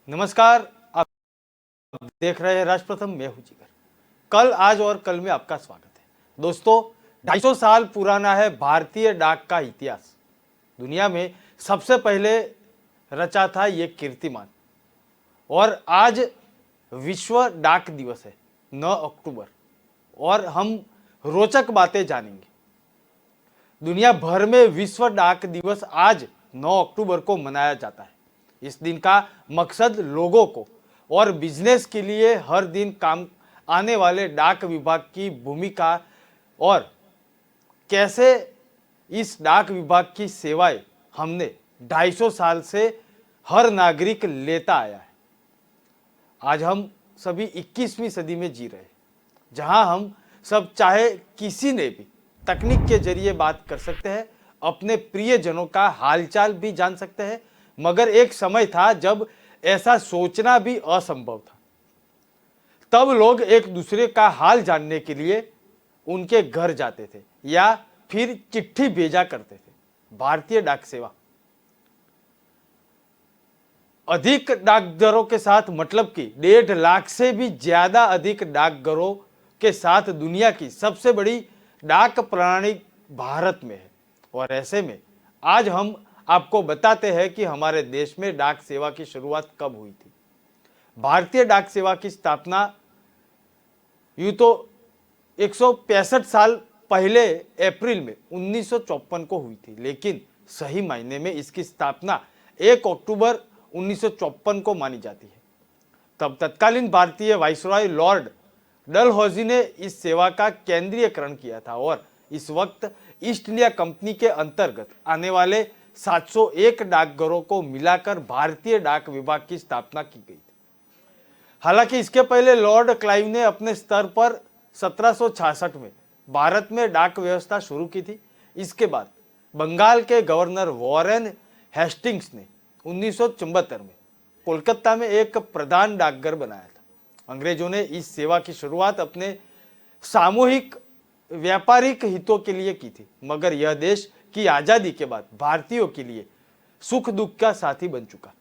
नमस्कार, आप देख रहे हैं राष्ट्र प्रथम। मैं हूं जिगर। कल, आज और कल में आपका स्वागत है। दोस्तों, 250 साल पुराना है भारतीय डाक का इतिहास। दुनिया में सबसे पहले रचा था ये कीर्तिमान। और आज विश्व डाक दिवस है, 9 अक्टूबर, और हम रोचक बातें जानेंगे। दुनिया भर में विश्व डाक दिवस आज 9 अक्टूबर को मनाया जाता है। इस दिन का मकसद लोगों को और बिजनेस के लिए हर दिन काम आने वाले डाक विभाग की भूमिका और कैसे इस डाक विभाग की सेवाएं हमने 250 साल से हर नागरिक लेता आया है। आज हम सभी 21वीं सदी में जी रहे हैं, जहां हम सब चाहे किसी ने भी तकनीक के जरिए बात कर सकते हैं, अपने प्रियजनों का हालचाल भी जान सकते हैं। मगर एक समय था जब ऐसा सोचना भी असंभव था। तब लोग एक दूसरे का हाल जानने के लिए उनके घर जाते थे या फिर चिट्ठी भेजा करते थे। भारतीय डाक सेवा अधिक डाकघरों के साथ, मतलब कि 1.5 लाख से भी ज्यादा अधिक डाकघरों के साथ दुनिया की सबसे बड़ी डाक प्रणाली भारत में है। और ऐसे में आज हम आपको बताते हैं कि हमारे देश में डाक सेवा की शुरुआत कब हुई थी। भारतीय डाक सेवा की स्थापना यूं तो 165 साल पहले अप्रैल में 1954 को हुई थी, लेकिन सही मायने में इसकी स्थापना 1 अक्टूबर 1954 को मानी जाती है। तब तत्कालीन भारतीय वाइसरॉय लॉर्ड डलहौजी ने इस सेवा का केंद्रीयकरण किया था और इस वक्त ईस्ट इंडिया कंपनी के अंतर्गत आने वाले 701 डाकघरों को मिलाकर भारतीय डाक विभाग की स्थापना की गई थी। हालांकि इसके पहले लॉर्ड क्लाइव ने अपने स्तर पर 1766 में भारत में डाक व्यवस्था शुरू की थी। इसके बाद बंगाल के गवर्नर वॉरेन हेस्टिंग्स ने 1974 में कोलकाता में एक प्रधान डाकघर बनाया था। अंग्रेजों ने इस सेवा की शुरुआत अपने सामूहिक व्यापारिक हितों के लिए की थी, मगर यह देश की आजादी के बाद भारतीयों के लिए सुख दुख का साथी बन चुका।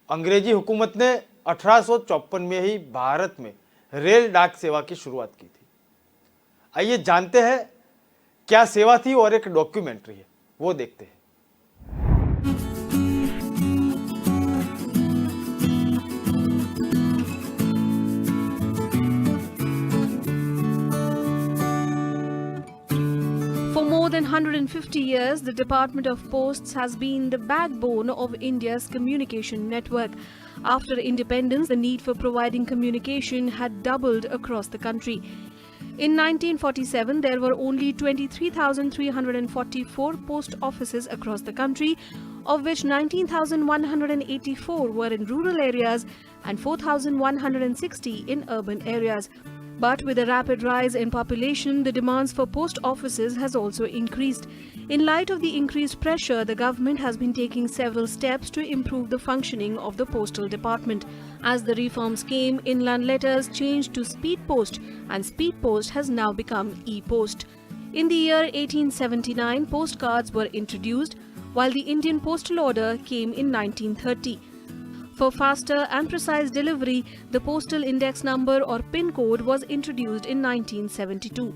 अंग्रेजी हुकूमत ने 1854 में ही भारत में रेल डाक सेवा की शुरुआत की थी। आइए जानते हैं क्या सेवा थी और एक डॉक्यूमेंट्री है, वो देखते हैं। For more than 150 years, the Department of Posts has been the backbone of India's communication network. After independence, the need for providing communication had doubled across the country. In 1947, there were only 23,344 post offices across the country, of which 19,184 were in rural areas and 4,160 in urban areas. But with a rapid rise in population, the demands for post offices has also increased. In light of the increased pressure, the government has been taking several steps to improve the functioning of the postal department. As the reforms came, inland letters changed to speed post, and speed post has now become e-post. In the year 1879, postcards were introduced, while the Indian postal order came in 1930. For faster and precise delivery, the postal index number or PIN code was introduced in 1972.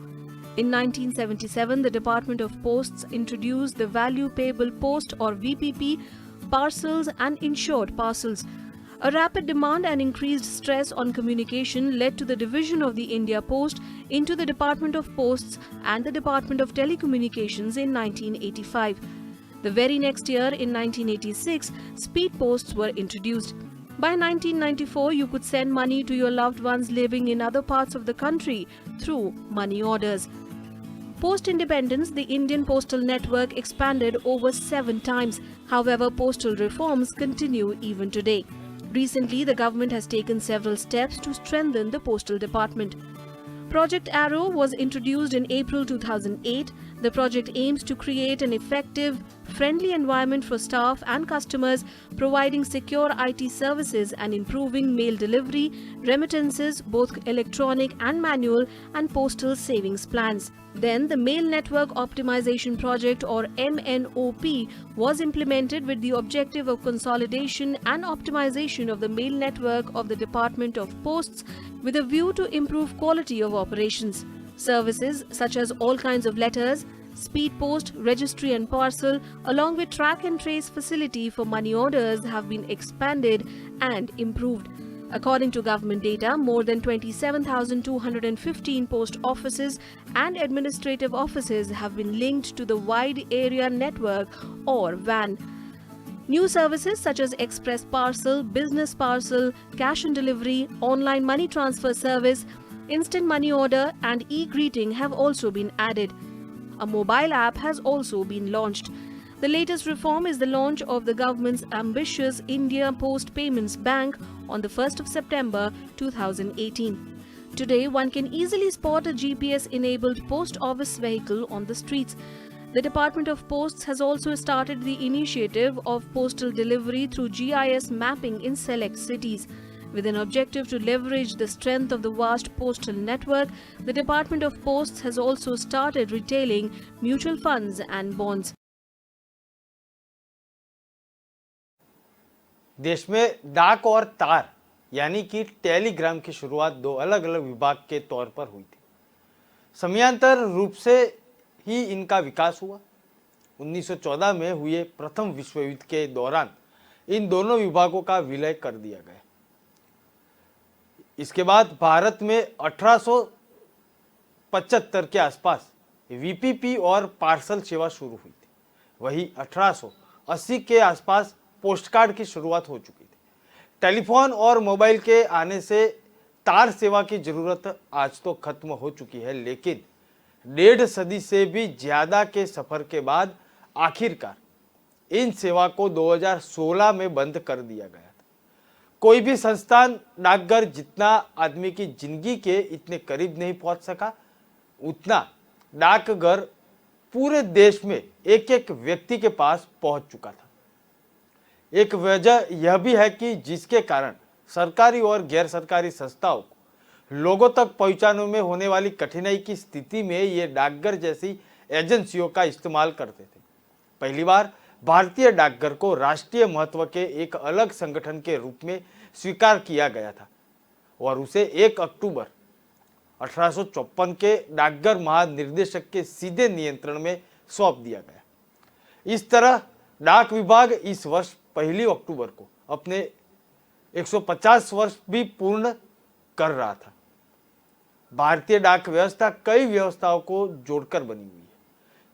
In 1977, the Department of Posts introduced the Value Payable Post or VPP, parcels and insured parcels. A rapid demand and increased stress on communication led to the division of the India Post into the Department of Posts and the Department of Telecommunications in 1985. The very next year, in 1986, speed posts were introduced. By 1994, you could send money to your loved ones living in other parts of the country through money orders. Post-independence, the Indian postal network expanded over 7 times. However, postal reforms continue even today. Recently, the government has taken several steps to strengthen the postal department. Project Arrow was introduced in April 2008. The project aims to create an effective friendly environment for staff and customers, providing secure IT services and improving mail delivery, remittances, both electronic and manual, and postal savings plans. Then the Mail Network Optimization Project, or MNOP, was implemented with the objective of consolidation and optimization of the mail network of the Department of Posts with a view to improve quality of operations. Services such as all kinds of letters, speed post, registry and parcel, along with track and trace facility for money orders have been expanded and improved. According to government data, more than 27,215 post offices and administrative offices have been linked to the Wide Area Network, or WAN. New services such as express parcel, business parcel, cash and delivery, online money transfer service, instant money order and e-greeting have also been added. A mobile app has also been launched. The latest reform is the launch of the government's ambitious India Post Payments Bank on the 1st of September 2018. Today, one can easily spot a GPS-enabled post office vehicle on the streets. The Department of Posts has also started the initiative of postal delivery through GIS mapping in select cities. With an objective to leverage the strength of the vast postal network, the Department of Posts has also started retailing mutual funds and bonds. देश में डाक और तार यानी कि Telegram की शुरुआत दो अलग अलग विभाग के तौर पर हुई थी। समयांतर रूप से ही इनका विकास हुआ। 1914 में हुए प्रथम विश्व युद्ध के दौरान इन दोनों विभागों का विलय कर दिया गया। इसके बाद भारत में 1875 के आसपास वीपीपी और पार्सल सेवा शुरू हुई थी। वही 1880 के आसपास पोस्टकार्ड की शुरुआत हो चुकी थी। टेलीफोन और मोबाइल के आने से तार सेवा की जरूरत आज तो खत्म हो चुकी है, लेकिन 1.5 सदी से भी ज्यादा के सफर के बाद आखिरकार इन सेवा को 2016 में बंद कर दिया गया था। कोई भी संस्थान डाकघर जितना आदमी की जिंदगी के इतने करीब नहीं पहुंच सका, उतना डाकघर पूरे देश में एक एक व्यक्ति के पास पहुंच चुका था। एक वजह यह भी है कि जिसके कारण सरकारी और गैर सरकारी संस्थाओं को लोगों तक पहुंचाने में होने वाली कठिनाई की स्थिति में ये डाकघर जैसी एजेंसियों का इस्तेमाल करते थे। पहली बार भारतीय डाकघर को राष्ट्रीय महत्व के एक अलग संगठन के रूप में स्वीकार किया गया था और उसे 1 अक्टूबर 1854 के डाकघर महानिर्देशक के सीधे नियंत्रण में सौंप दिया गया। इस तरह डाक विभाग इस वर्ष 1 अक्टूबर को अपने 150 वर्ष भी पूर्ण कर रहा था। भारतीय डाक व्यवस्था कई व्यवस्थाओं को जोड़कर बनी हुई है।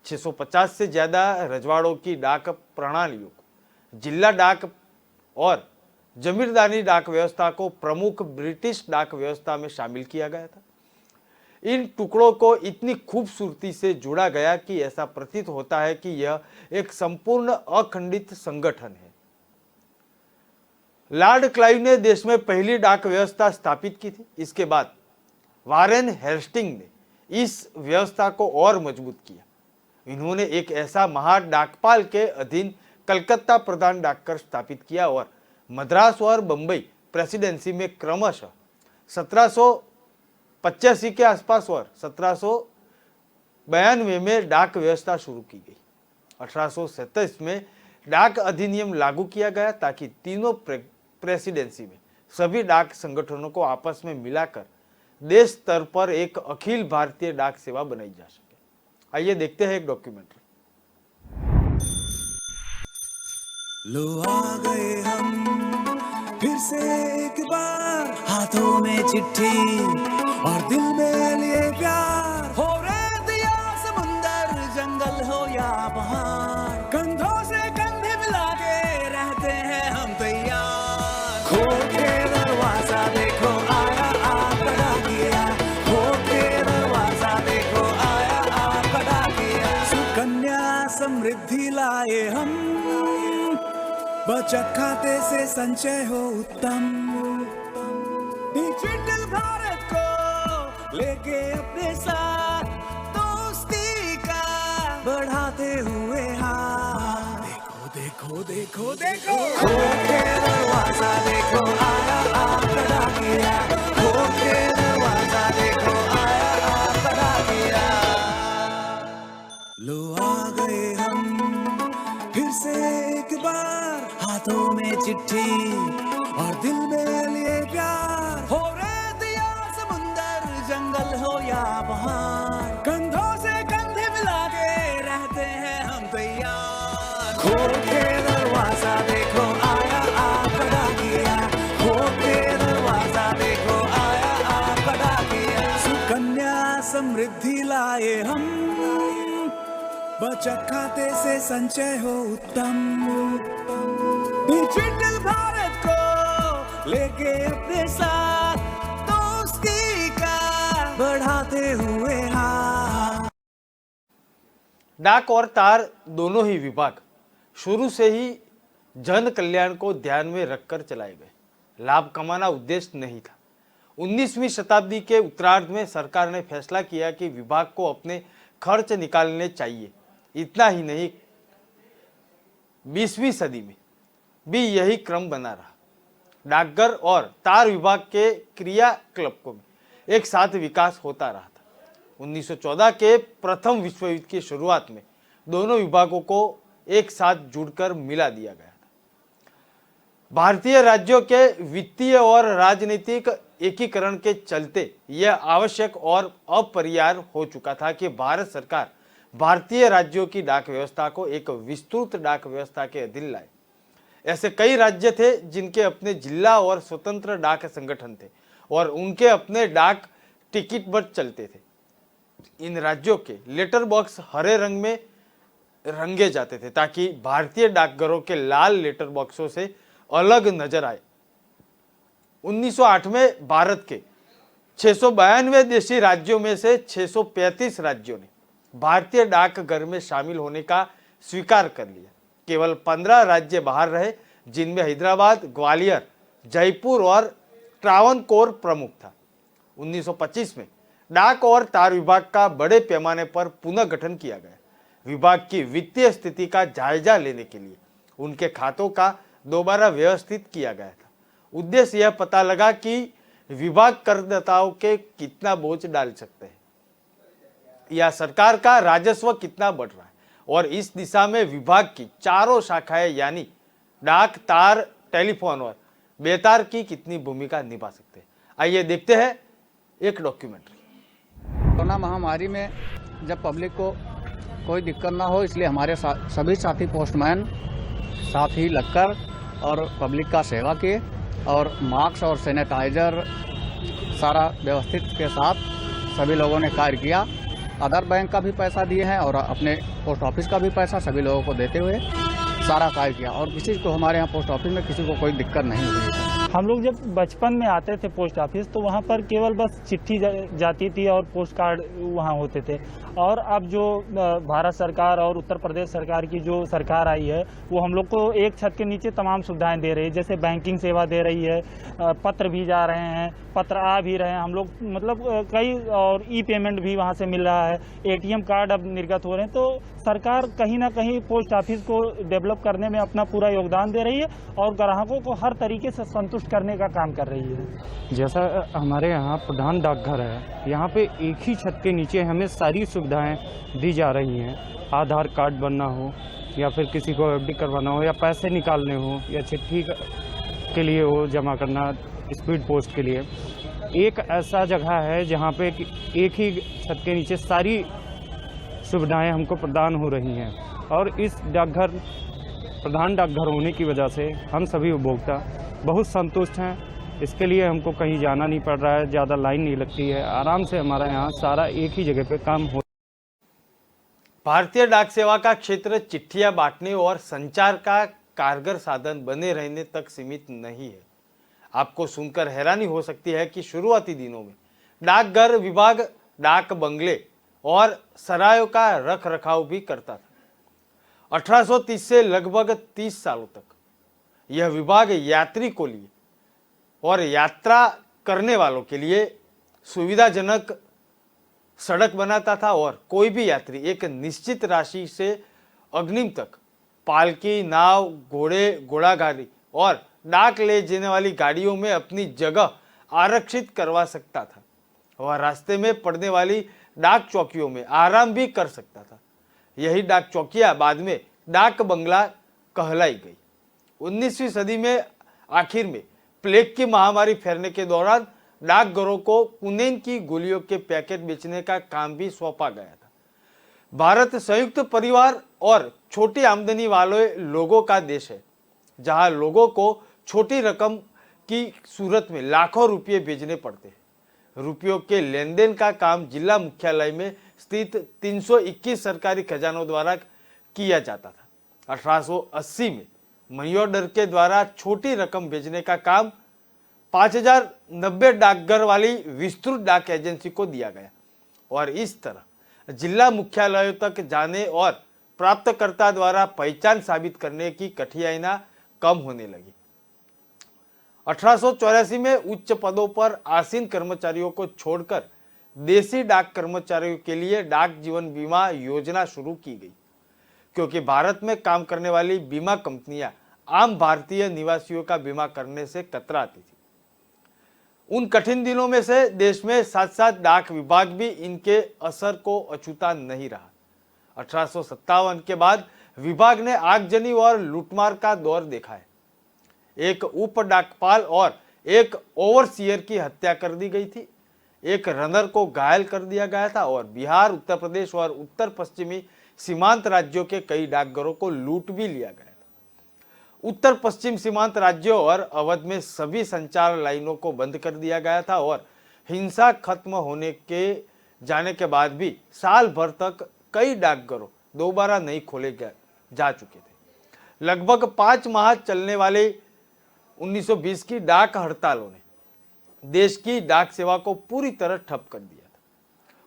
650 से ज्यादा रजवाड़ों की डाक प्रणालियों को, जिला डाक और जमींदारी डाक व्यवस्था को प्रमुख ब्रिटिश डाक व्यवस्था में शामिल किया गया था। इन टुकड़ों को इतनी खूबसूरती से जोड़ा गया कि ऐसा प्रतीत होता है कि यह एक संपूर्ण अखंडित संगठन है। लॉर्ड क्लाइव ने देश में पहली डाक व्यवस्था स्थापित की थी। इसके बाद वारेन हेस्टिंग ने इस व्यवस्था को और मजबूत किया। इन्होंने एक ऐसा महा डाकपाल के अधीन कलकत्ता प्रधान डाकघर स्थापित किया और मद्रास और बंबई प्रेसिडेंसी में क्रमशः 1785 के आसपास और 1792 में डाक व्यवस्था शुरू की गई। 1827 में डाक अधिनियम लागू किया गया ताकि तीनों प्रेसिडेंसी में सभी डाक संगठनों को आपस में मिलाकर देश स्तर पर एक अखिल भारतीय डाक सेवा बनाई जा सके। आइए देखते हैं एक डॉक्यूमेंट्री। लो आ गए हम फिर से एक बार, हाथों में चिट्ठी और दिल में लिए प्यार। हो रेत या समुंदर, जंगल हो या पहाड़, कंधों से कंधे मिला के रहते हैं हम तैयार। खोल के दरवाजा देखो आया आपका डाकिया, खोल के दरवाजा देखो आया आपका डाकिया। सुकन्या समृद्धि लाए हम, बचत खाते से संचय हो उत्तम। डिजिटल भारत को लेके अपने साथ दोस्ती का बढ़ाते हुए हाथ। देखो देखो देखो खोल के दरवाजा देखो आया आपका डाकिया खोल के दरवाजा देखो आया आपका डाकिया लो आ गए हम फिर से एक बार हाथों में चिट्ठी और दिल में लिए प्यार हो रेत या समुंदर जंगल हो या पहाड़ कंधों से कंधे मिला के रहते हैं हम तैयार खोल के दरवाजा देखो आया आपका डाकिया खोल के दरवाजा देखो आया आपका डाकिया सुकन्या समृद्धि लाए हम बचत खाते से संचय हो उत्तम डिजिटल भारत को लेके अपने साथ दोस्ती का बढ़ाते हुए हाथ डाक और तार दोनों ही विभाग शुरू से ही जन कल्याण को ध्यान में रखकर चलाए गए। लाभ कमाना उद्देश्य नहीं था। 19वीं शताब्दी के उत्तरार्ध में सरकार ने फैसला किया कि विभाग को अपने खर्च निकालने चाहिए। इतना ही नहीं, 20वीं सदी में भी यही क्रम बना रहा। डाकघर और तार विभाग के क्रियाकलापों में एक साथ विकास होता रहा था। 1914 के प्रथम विश्व युद्ध की शुरुआत में दोनों विभागों को एक साथ जुड़कर मिला दिया गया था। भारतीय राज्यों के वित्तीय और राजनीतिक एकीकरण के चलते यह आवश्यक और अपरिहार्य हो चुका था कि भारत सरकार भारतीय राज्यों की डाक व्यवस्था को एक विस्तृत डाक व्यवस्था के अधीन लाए। ऐसे कई राज्य थे जिनके अपने जिला और स्वतंत्र डाक संगठन थे और उनके अपने डाक टिकट बट चलते थे। इन राज्यों के लेटर बॉक्स हरे रंग में रंगे जाते थे ताकि भारतीय डाकघरों के लाल लेटर बॉक्सों से अलग नजर आए। 1908 में भारत के 692 देशी राज्यों में से 635 राज्यों ने भारतीय डाकघर में शामिल होने का स्वीकार कर लिया। केवल 15 राज्य बाहर रहे, जिनमें हैदराबाद, ग्वालियर, जयपुर और ट्रावनकोर प्रमुख था। 1925 में डाक और तार विभाग का बड़े पैमाने पर पुनर्गठन किया गया। विभाग की वित्तीय स्थिति का जायजा लेने के लिए उनके खातों का दोबारा व्यवस्थित किया गया था। उद्देश्य यह पता लगा कि विभाग करदाताओं के कितना बोझ डाल सकते हैं या सरकार का राजस्व कितना बढ़ रहा है, और इस दिशा में विभाग की चारों शाखाएं यानी डाक, तार, टेलीफोन और बेतार की कितनी भूमिका निभा सकते हैं। आइए देखते हैं एक डॉक्यूमेंट्री। कोरोना महामारी में जब पब्लिक को कोई दिक्कत ना हो, इसलिए हमारे सभी साथी पोस्टमैन साथ ही लगकर और पब्लिक का सेवा किए और मास्क और सैनिटाइजर सारा व्यवस्थित के साथ सभी लोगों ने कार्य किया। अदर बैंक का भी पैसा दिए हैं और अपने पोस्ट ऑफिस का भी पैसा सभी लोगों को देते हुए सारा कार्य किया और किसी को हमारे यहाँ पोस्ट ऑफिस में किसी को कोई दिक्कत नहीं हुई। हम लोग जब बचपन में आते थे पोस्ट ऑफिस तो वहाँ पर केवल बस चिट्ठी जाती थी और पोस्ट कार्ड वहाँ होते थे, और अब जो भारत सरकार और उत्तर प्रदेश सरकार की जो सरकार आई है वो हम लोग को एक छत के नीचे तमाम सुविधाएं दे रही है। जैसे बैंकिंग सेवा दे रही है, पत्र भी जा रहे हैं, पत्र आ भी रहे हैं हम लोग, मतलब कई, और ई पेमेंट भी वहाँ से मिल रहा है, ATM कार्ड अब निर्गत हो रहे हैं। तो सरकार कहीं ना कहीं पोस्ट ऑफिस को डेवलप करने में अपना पूरा योगदान दे रही है और ग्राहकों को हर तरीके से संतुष्ट करने का काम कर रही है। जैसा हमारे यहाँ प्रधान डाकघर है, यहाँ पे एक ही छत के नीचे हमें सारी सुविधाएं दी जा रही हैं। आधार कार्ड बनना हो या फिर किसी को FD करवाना हो या पैसे निकालने हो या चिट्ठी के लिए हो जमा करना, स्पीड पोस्ट के लिए, एक ऐसा जगह है जहाँ पे एक ही छत के नीचे सारी सुविधाएं हमको प्रदान हो रही हैं। और इस डाकघर, प्रधान डाकघर होने की वजह से हम सभी उपभोक्ता बहुत संतुष्ट हैं। इसके लिए हमको कहीं जाना नहीं पड़ रहा है, ज़्यादा लाइन नहीं लगती है, आराम से हमारा यहाँ सारा एक ही जगह पे काम हो। भारतीय डाक सेवा का क्षेत्र चिट्ठियां बांटने और संचार का कारगर साधन बने रहने तक सीमित नहीं है। आपको सुनकर हैरानी हो सकती है कि शुरुआती दिनों में डाकघर विभाग डाक बंगले और सरायों का रख रखाव भी करता था। 1830 से लगभग 30 सालों तक यह विभाग यात्री को लिए और यात्रा करने वालों के लिए सुविधाजनक सड़क बनाता था और कोई भी यात्री एक निश्चित राशि से अग्रिम तक पालकी, नाव, घोड़े, घोड़ागाड़ी और डाक ले जाने वाली गाड़ियों में अपनी जगह आरक्षित करवा सकता था। वह रास्ते में पड़ने वाली डाक चौकियों में आराम भी कर सकता था। यही डाक चौकियां बाद में डाक बंगला कहलाई गई। 19वीं सदी में आखिर में प्लेग की महामारी फैलने के दौरान डाकघरों को कुनेन की गोलियों के पैकेट बेचने का काम भी सौंपा गया था। भारत संयुक्त परिवार और छोटी आमदनी वाले लोगों का देश है, जहां लोगों को छोटी रकम की सूरत में लाखों रुपये भेजने पड़ते हैं। रुपयों के लेन देन का काम जिला मुख्यालय में स्थित 321 सरकारी खजानों द्वारा किया जाता था। 1880 में मनी ऑर्डर के द्वारा छोटी रकम भेजने का काम 5090 डाकघर वाली विस्तृत डाक एजेंसी को दिया गया और इस तरह जिला मुख्यालयों तक जाने और प्राप्तकर्ता द्वारा पहचान साबित करने की कठिनाइयां कम होने लगी। 1884 में उच्च पदों पर आसीन कर्मचारियों को छोड़कर देसी डाक कर्मचारियों के लिए डाक जीवन बीमा योजना शुरू की गई, क्योंकि भारत में काम करने वाली बीमा कंपनियां आम भारतीय निवासियों का बीमा करने से कतराती थी। उन कठिन दिनों में से देश में साथ साथ डाक विभाग भी इनके असर को अछूता नहीं रहा। 1857 के बाद विभाग ने आगजनी और लूटमार का दौर देखा है। एक उप डाकपाल और एक ओवरसीयर की हत्या कर दी गई थी। एक रनर को घायल कर दिया गया था और बिहार, उत्तर प्रदेश और उत्तर पश्चिमी सीमांत राज्यों के कई डाकघरों को लूट भी लिया गया था। उत्तर पश्चिम सीमांत राज्यों और अवध में सभी संचार लाइनों को बंद कर दिया गया था और हिंसा खत्म होने के जाने के बाद भी साल भर तक कई डाकघरों दोबारा नहीं खोले जा चुके थे। लगभग 5 माह चलने वाले 1920 की डाक हड़तालों ने देश की डाक सेवा को पूरी तरह ठप कर दिया था।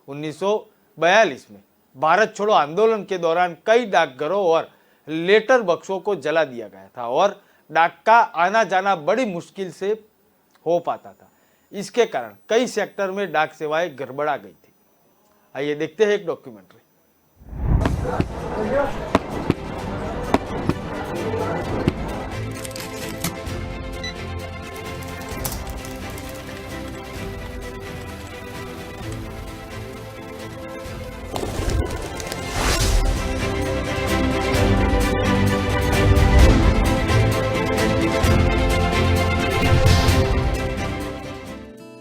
1942 में भारत छोड़ो आंदोलन के दौरान कई डाकघरों और लेटर बक्सों को जला दिया गया था और डाक का आना जाना बड़ी मुश्किल से हो पाता था। इसके कारण कई सेक्टर में डाक सेवाएं गड़बड़ा गई थी। आइए देखते हैं एक डॉक्यूमेंट्री।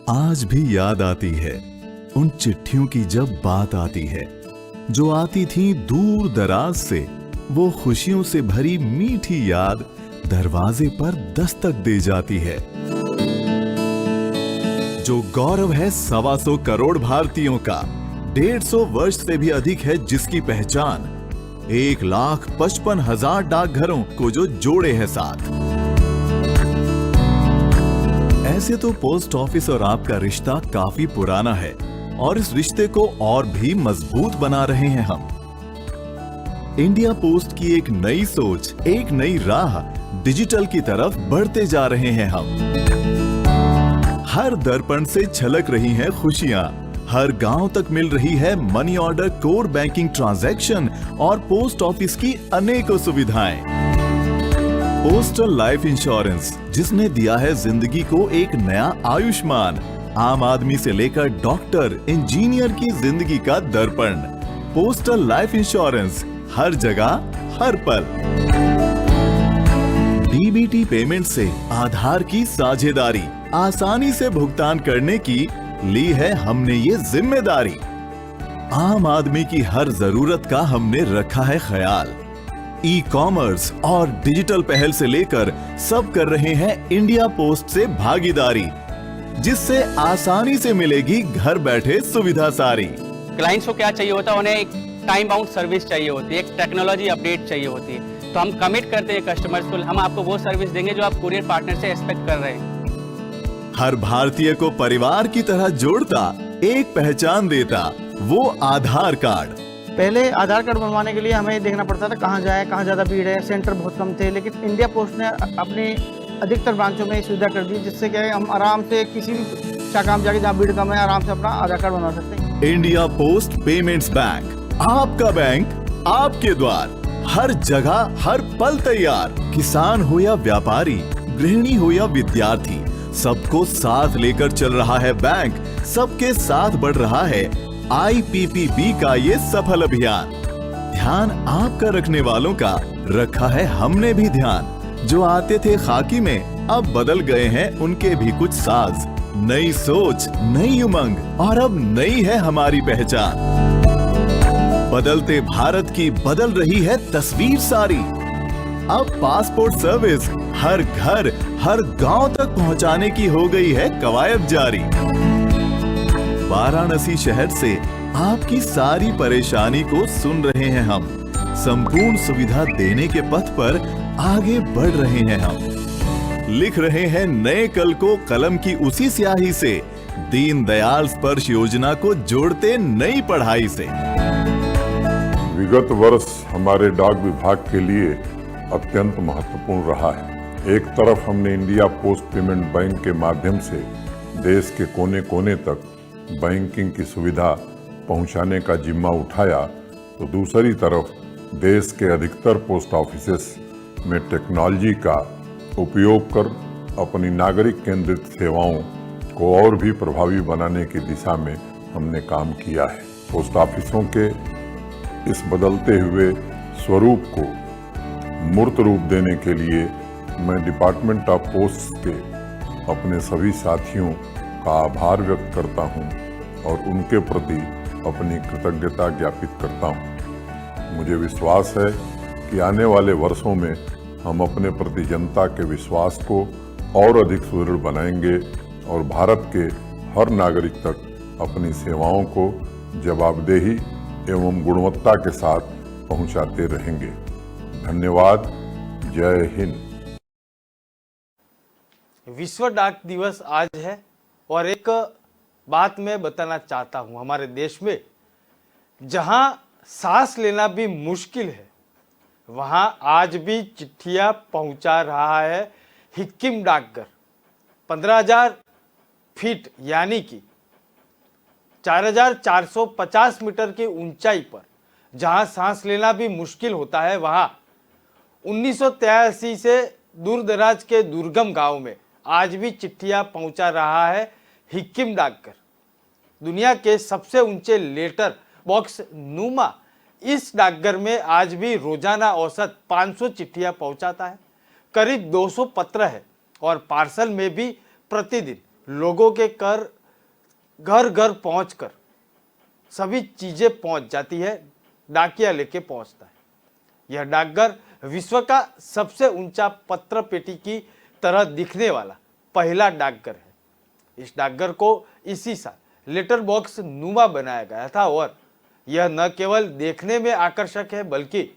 आज भी याद आती है उन चिट्ठियों की जब बात आती है, जो आती थी दूर दराज से। वो खुशियों से भरी मीठी याद दरवाजे पर दस्तक दे जाती है। जो गौरव है 125 करोड़ भारतीयों का, 150 वर्ष से भी अधिक है जिसकी पहचान, 1,55,000 डाकघरों को जो जोड़े हैं साथ। ऐसे तो पोस्ट ऑफिस और आपका रिश्ता काफी पुराना है और इस रिश्ते को और भी मजबूत बना रहे हैं हम। इंडिया पोस्ट की एक नई सोच, एक नई राह, डिजिटल की तरफ बढ़ते जा रहे हैं हम। हर दर्पण से झलक रही हैं खुशियां, हर गांव तक मिल रही है money order, core banking transaction और पोस्ट ऑफिस की अनेकों सुविधाएं। पोस्टल लाइफ इंश्योरेंस, जिसने दिया है जिंदगी को एक नया आयुष्मान। आम आदमी से लेकर डॉक्टर, इंजीनियर की जिंदगी का दर्पण। पोस्टल लाइफ इंश्योरेंस, हर जगह हर पल। डीबीटी पेमेंट से आधार की साझेदारी, आसानी से भुगतान करने की ली है हमने ये जिम्मेदारी। आम आदमी की हर जरूरत का हमने रखा है ख्याल। ई कॉमर्स और डिजिटल पहल से लेकर सब कर रहे हैं इंडिया पोस्ट से भागीदारी, जिससे आसानी से मिलेगी घर बैठे सुविधा सारी। क्लाइंट्स को क्या चाहिए होता है, उन्हें एक टाइम बाउंड सर्विस चाहिए होती है, एक टेक्नोलॉजी अपडेट चाहिए होती है। तो हम कमिट करते हैं कस्टमर्स को, हम आपको वो सर्विस देंगे जो आप कुरियर पार्टनर से एक्सपेक्ट कर रहे हैं। हर भारतीय को परिवार की तरह जोड़ता, एक पहचान देता, वो आधार कार्ड। पहले आधार कार्ड बनवाने के लिए हमें देखना पड़ता था कहाँ जाए, कहाँ ज़्यादा भीड़ है, सेंटर बहुत कम थे। लेकिन इंडिया पोस्ट ने अपनी अधिकतर ब्रांचों में सुविधा कर दी, जिससे कि हम आराम से किसी भी शाखा में जाके जहाँ भीड़ कम है आराम से अपना आधार कार्ड बनवा सकते हैं। इंडिया पोस्ट पेमेंट्स बैंक, आपका बैंक आपके द्वार। हर जगह हर पल तैयार। किसान हो या व्यापारी, गृहिणी हो या विद्यार्थी, सबको साथ लेकर चल रहा है बैंक। सबके साथ बढ़ रहा है IPPB का ये सफल अभियान। ध्यान आपका रखने वालों का रखा है हमने भी ध्यान। जो आते थे खाकी में अब बदल गए हैं उनके भी कुछ साज। नई सोच, नई उमंग और अब नई है हमारी पहचान। बदलते भारत की बदल रही है तस्वीर सारी। अब पासपोर्ट सर्विस हर घर हर गांव तक पहुंचाने की हो गई है कवायद जारी। वाराणसी शहर से आपकी सारी परेशानी को सुन रहे हैं हम। संपूर्ण सुविधा देने के पथ पर आगे बढ़ रहे हैं हम। लिख रहे हैं नए कल को कलम की उसी स्याही से, दीनदयाल स्पर्श योजना को जोड़ते नई पढ़ाई से। विगत वर्ष हमारे डाक विभाग के लिए अत्यंत महत्वपूर्ण रहा है। एक तरफ हमने इंडिया पोस्ट पेमेंट बैंक के माध्यम से देश के कोने कोने तक बैंकिंग की सुविधा पहुंचाने का जिम्मा उठाया, तो दूसरी तरफ देश के अधिकतर पोस्ट ऑफिसेस में टेक्नोलॉजी का उपयोग कर अपनी नागरिक केंद्रित सेवाओं को और भी प्रभावी बनाने की दिशा में हमने काम किया है। पोस्ट ऑफिसों के इस बदलते हुए स्वरूप को मूर्त रूप देने के लिए मैं डिपार्टमेंट ऑफ पोस्ट के अपने सभी साथियों का आभार व्यक्त करता हूं और उनके प्रति अपनी कृतज्ञता ज्ञापित करता हूं। मुझे विश्वास है कि आने वाले वर्षों में हम अपने प्रति जनता के विश्वास को और अधिक सुदृढ़ बनाएंगे और भारत के हर नागरिक तक अपनी सेवाओं को जवाबदेही एवं गुणवत्ता के साथ पहुंचाते रहेंगे। धन्यवाद। जय हिंद। विश्व डाक दिवस आज है और एक बात मैं बताना चाहता हूं, हमारे देश में जहां सांस लेना भी मुश्किल है वहां आज भी चिट्ठियां पहुंचा रहा है हिक्किम डाकघर। 15,000 फीट यानी कि 4,450 मीटर की ऊंचाई पर जहां सांस लेना भी मुश्किल होता है, वहां 1983 से दूर दराज के दुर्गम गांव में आज भी चिट्ठियां पहुंचा रहा है हिक्किम डाकघर। दुनिया के सबसे ऊंचे लेटर बॉक्स नुमा इस डाकघर में आज भी रोजाना औसत 500 चिट्ठियां पहुंचाता है। करीब 200 पत्र है और पार्सल में भी प्रतिदिन लोगों के घर घर पहुंचकर सभी चीजें पहुंच जाती है, डाकिया लेके पहुंचता है। यह डाकघर विश्व का सबसे ऊंचा पत्र पेटी की तरह दिखने वाला पहला डाकघर है। इस डाकघर को इसी साल लेटर बॉक्स नुमा बनाया गया था और यह न केवल देखने में आकर्षक है बल्कि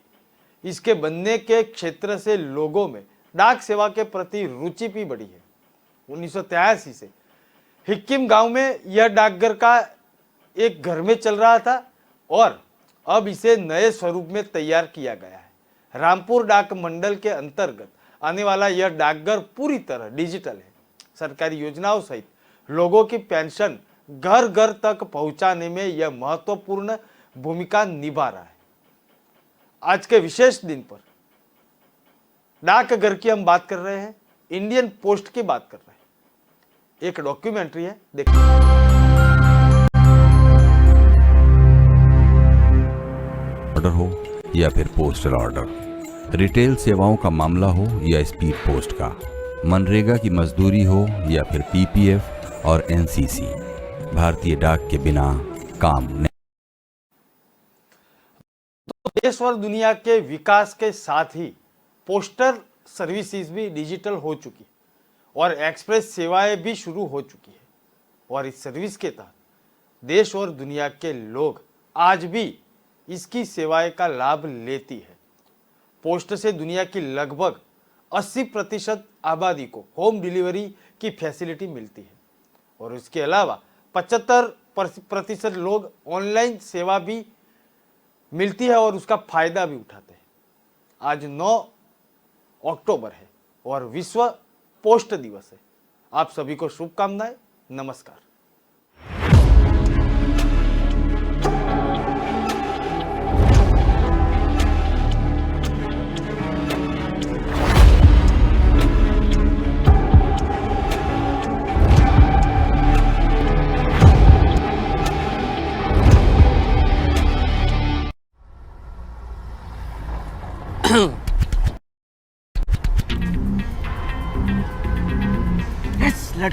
इसके बनने के क्षेत्र से लोगों में डाक सेवा के प्रति रुचि भी बढ़ी है। 1983 से हिक्किम गांव में यह डाकघर का एक घर में चल रहा था और अब इसे नए स्वरूप में तैयार किया गया है। रामपुर डाक मंडल के अंतर्गत आने वाला यह डाकघर पूरी तरह डिजिटल है। सरकारी योजनाओं सहित लोगों की पेंशन घर घर तक पहुंचाने में यह महत्वपूर्ण भूमिका निभा रहा है। आज के विशेष दिन पर डाकघर की हम बात कर रहे हैं, इंडियन पोस्ट की बात कर रहे हैं। एक डॉक्यूमेंट्री है, देखिए। ऑर्डर हो या फिर पोस्टल ऑर्डर, रिटेल सेवाओं का मामला हो या स्पीड पोस्ट का, मनरेगा की मजदूरी हो या फिर PPF और NCC, भारतीय डाक के बिना काम नहीं। तो देश और दुनिया के विकास के साथ ही पोस्टल सर्विसेज भी डिजिटल हो चुकी और एक्सप्रेस सेवाएं भी शुरू हो चुकी है और इस सर्विस के तहत देश और दुनिया के लोग आज भी इसकी सेवाएं का लाभ लेती है। पोस्ट से दुनिया की लगभग 80% आबादी को होम डिलीवरी की फैसिलिटी मिलती है और इसके अलावा 75% लोग ऑनलाइन सेवा भी मिलती है और उसका फायदा भी उठाते हैं। आज 9 अक्टूबर है और विश्व पोस्ट दिवस है। आप सभी को शुभकामनाएं। नमस्कार।